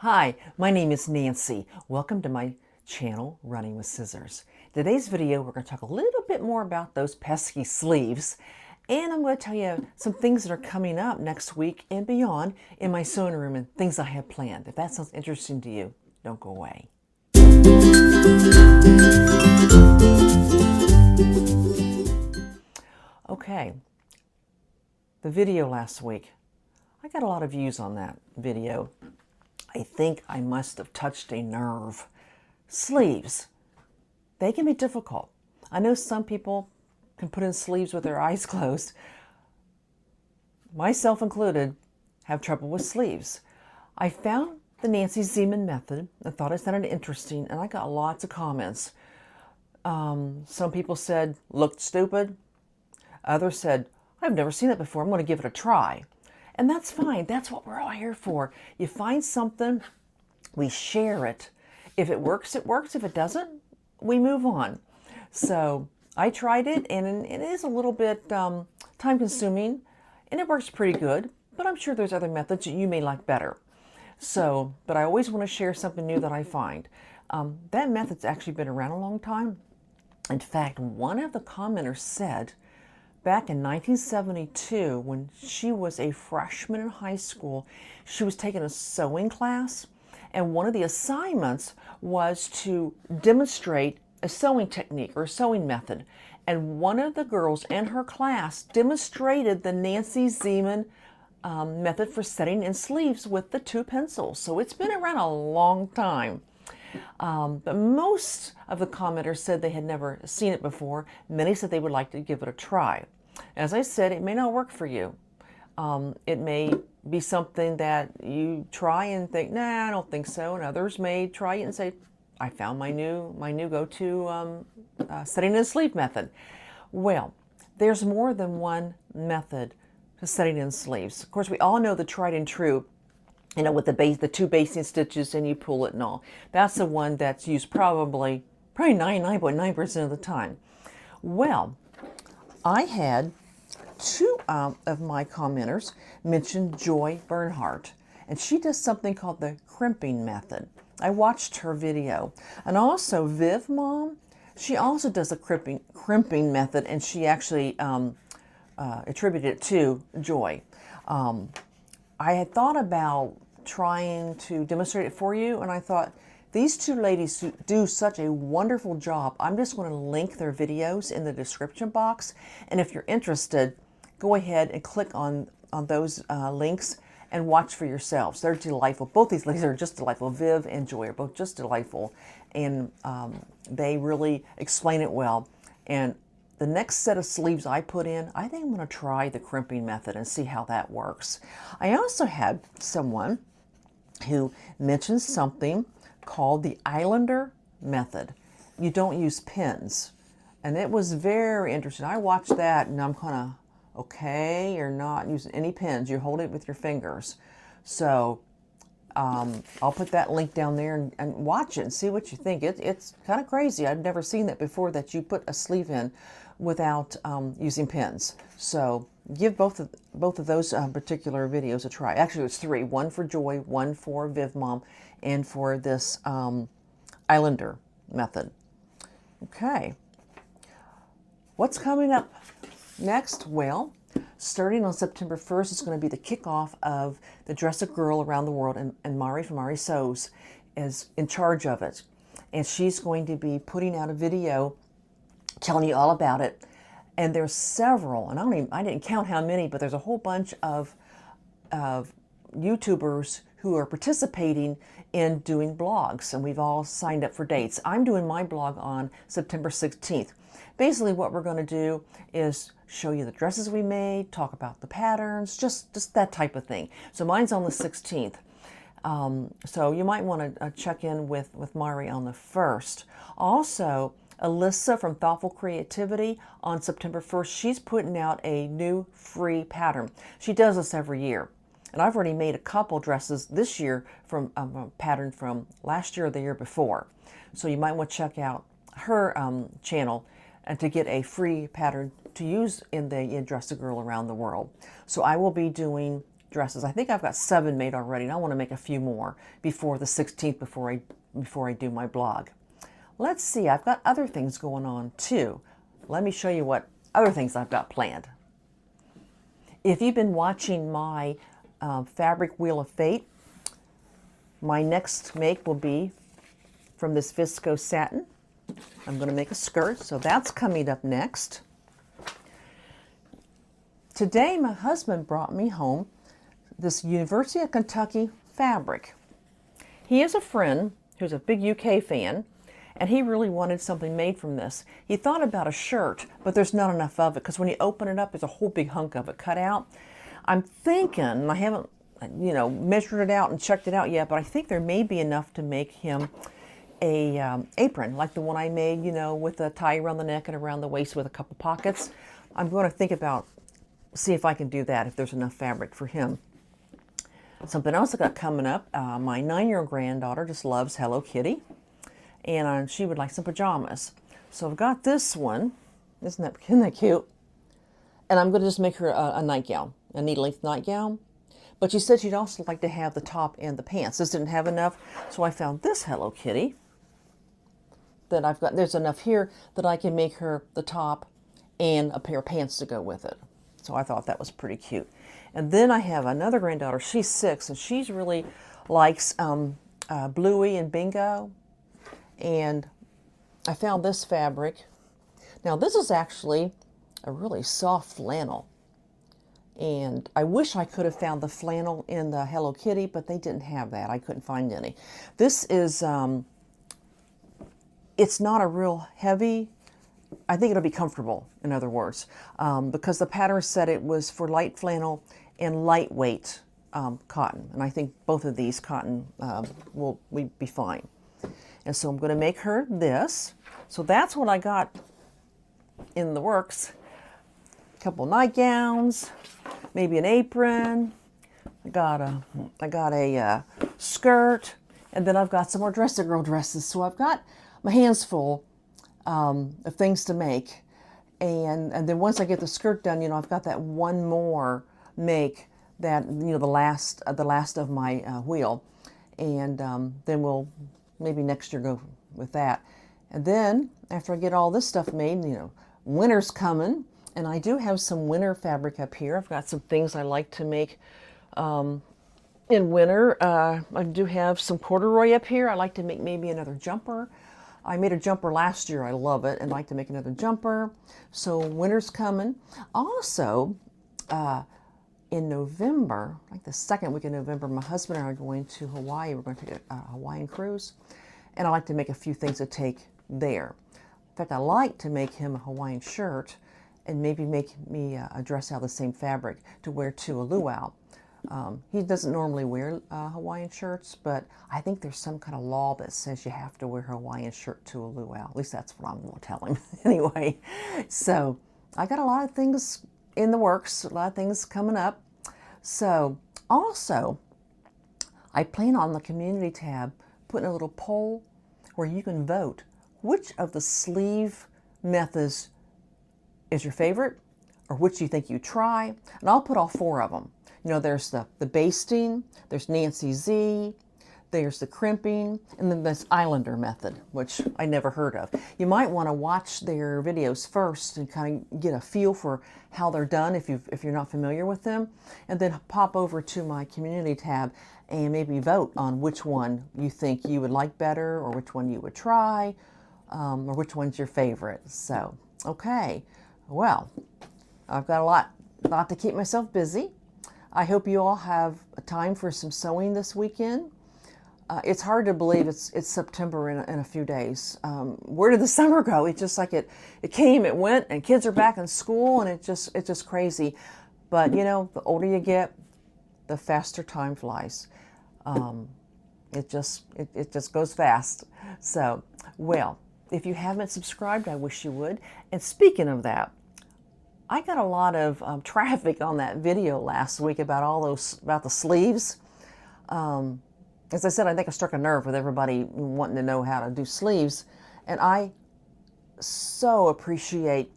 Hi, my name is Nancy. Welcome to my channel, Running with Scissors. Today's video, we're going to talk a little bit more about those pesky sleeves. And I'm going to tell you some things that are coming up next week and beyond in my sewing room and things I have planned. If that sounds interesting to you, don't go away. Okay, the video last week. I got a lot of views on that video. I think I must have touched a nerve. Sleeves, they can be difficult. I know some people can put in sleeves with their eyes closed. Myself included, have trouble with sleeves. I found the Nancy Zeman method and thought it sounded interesting, and I got lots of comments. Some people said, looked stupid. Others said, I've never seen it before, I'm going to give it a try. And that's fine. That's what we're all here for. You find something, we share it. If it works, it works. If it doesn't, we move on. So I tried it, and it is a little bit time-consuming, and it works pretty good. But I'm sure there's other methods that you may like better. So, but I always want to share something new that I find. That method's actually been around a long time. In fact, one of the commenters said, back in 1972, when she was a freshman in high school, she was taking a sewing class, and one of the assignments was to demonstrate a sewing technique or a sewing method. And one of the girls in her class demonstrated the Nancy Zeman method for setting in sleeves with the two pencils. So it's been around a long time. But most of the commenters said they had never seen it before. Many said they would like to give it a try. As I said, it may not work for you. It may be something that you try and think, nah, I don't think so. And others may try it and say, I found my new go-to setting in sleeve method. Well, there's more than one method to setting in sleeves. Of course, we all know the tried and true, you know, with the two basting stitches and you pull it and all. That's the one that's used probably 99.9% of the time. Well, I had two of my commenters mention Joy Bernhardt, and she does something called the crimping method. I watched her video. And also Viv Mom, she also does a crimping method, and she actually attributed it to Joy. I had thought about trying to demonstrate it for you, and I thought, these two ladies do such a wonderful job. I'm just going to link their videos in the description box. And if you're interested, go ahead and click on those links and watch for yourselves. They're delightful. Both these ladies are just delightful. Viv and Joy are both just delightful. And they really explain it well. And the next set of sleeves I put in, I think I'm going to try the crimping method and see how that works. I also had someone who mentioned something called the Islander method. You don't use pins. And it was very interesting. I watched that and I'm kind of, okay, you're not using any pins. You hold it with your fingers. So I'll put that link down there and watch it and see what you think. It's kind of crazy. I've never seen that before, that you put a sleeve in without using pins. So give both of those particular videos a try. Actually, it's three. One for Joy, one for Viv Mom, and for this Islander method. Okay. What's coming up next? Well, starting on September 1st, it's going to be the kickoff of the Dress a Girl Around the World, and Mari from Mari Sews is in charge of it. And she's going to be putting out a video telling you all about it. And there's several, and I didn't count how many, but there's a whole bunch of YouTubers who are participating in doing blogs, and we've all signed up for dates. I'm doing my blog on September 16th. Basically what we're going to do is show you the dresses we made, talk about the patterns, just that type of thing. So mine's on the 16th. So you might want to check in with Mari on the 1st. Also, Alyssa from Thoughtful Creativity on September 1st, she's putting out a new free pattern. She does this every year. And I've already made a couple dresses this year from a pattern from last year or the year before. So you might want to check out her channel and to get a free pattern to use in the Dress a Girl Around the World. So I will be doing dresses. I think I've got 7 made already, and I want to make a few more before the 16th, before I do my blog. Let's see, I've got other things going on too. Let me show you what other things I've got planned. If you've been watching my fabric Wheel of Fate, my next make will be from this viscose satin. I'm going to make a skirt, so that's coming up next. Today, my husband brought me home this University of Kentucky fabric. He is a friend who's a big UK fan, and he really wanted something made from this. He thought about a shirt, but there's not enough of it, because when you open it up, there's a whole big hunk of it cut out. I'm thinking, I haven't measured it out and checked it out yet, but I think there may be enough to make him a apron, like the one I made, with a tie around the neck and around the waist with a couple pockets. I'm going to think about, see if I can do that, if there's enough fabric for him. Something else I got coming up, my 9-year-old granddaughter just loves Hello Kitty, and she would like some pajamas. So I've got this one. Isn't that cute? And I'm going to just make her a nightgown, a knee-length nightgown. But she said she'd also like to have the top and the pants. This didn't have enough, so I found this Hello Kitty that I've got. There's enough here that I can make her the top and a pair of pants to go with it. So I thought that was pretty cute. And then I have another granddaughter. She's 6, and she's really likes Bluey and Bingo. And I found this fabric. Now this is actually a really soft flannel. And I wish I could have found the flannel in the Hello Kitty, but they didn't have that. I couldn't find any. This is, it's not a real heavy, I think it'll be comfortable, in other words, because the pattern said it was for light flannel and lightweight cotton. And I think both of these cotton will be fine. And so I'm going to make her this. So that's what I got in the works. A couple nightgowns, maybe an apron. I got a skirt, and then I've got some more Dress-A-Girl dresses. So I've got my hands full of things to make, and then once I get the skirt done, I've got that one more make that the last of my wheel, and then we'll maybe next year go with that. And then after I get all this stuff made, winter's coming. And I do have some winter fabric up here. I've got some things I like to make in winter. I do have some corduroy up here. I like to make maybe another jumper. I made a jumper last year. I love it, and I'd like to make another jumper. So winter's coming. Also, in November, like the second week in November, my husband and I are going to Hawaii. We're going to take a Hawaiian cruise, and I like to make a few things to take there. In fact, I like to make him a Hawaiian shirt and maybe make me a dress out of the same fabric to wear to a luau. He doesn't normally wear Hawaiian shirts, but I think there's some kind of law that says you have to wear a Hawaiian shirt to a luau. At least that's what I'm going to tell him anyway. So I got a lot of things in the works, a lot of things coming up. So also, I plan on the community tab putting a little poll where you can vote which of the sleeve methods is your favorite, or which you think you try, and I'll put all 4 of them. There's the basting, there's Nancy Z, there's the crimping, and then this Islander method, which I never heard of. You might want to watch their videos first and kind of get a feel for how they're done if you're not familiar with them, and then pop over to my community tab and maybe vote on which one you think you would like better, or which one you would try, or which one's your favorite. So, okay. Well, I've got a lot to keep myself busy. I hope you all have a time for some sewing this weekend. It's hard to believe it's September in a few days. Where did the summer go? It's just like it came, it went, and kids are back in school, and it's just crazy. But the older you get, the faster time flies. It just goes fast. So, well, if you haven't subscribed, I wish you would. And speaking of that, I got a lot of traffic on that video last week about the sleeves. As I said, I think I struck a nerve with everybody wanting to know how to do sleeves. And I so appreciate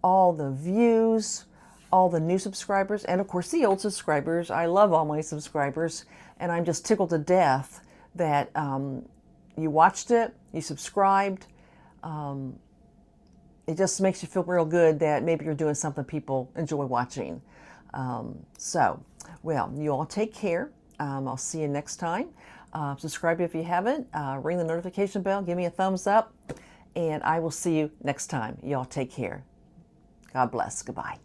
all the views, all the new subscribers and, of course, the old subscribers. I love all my subscribers, and I'm just tickled to death that you watched it, you subscribed. It just makes you feel real good that maybe you're doing something people enjoy watching. Well, you all take care. I'll see you next time. Subscribe if you haven't. Ring the notification bell. Give me a thumbs up. And I will see you next time. You all take care. God bless. Goodbye.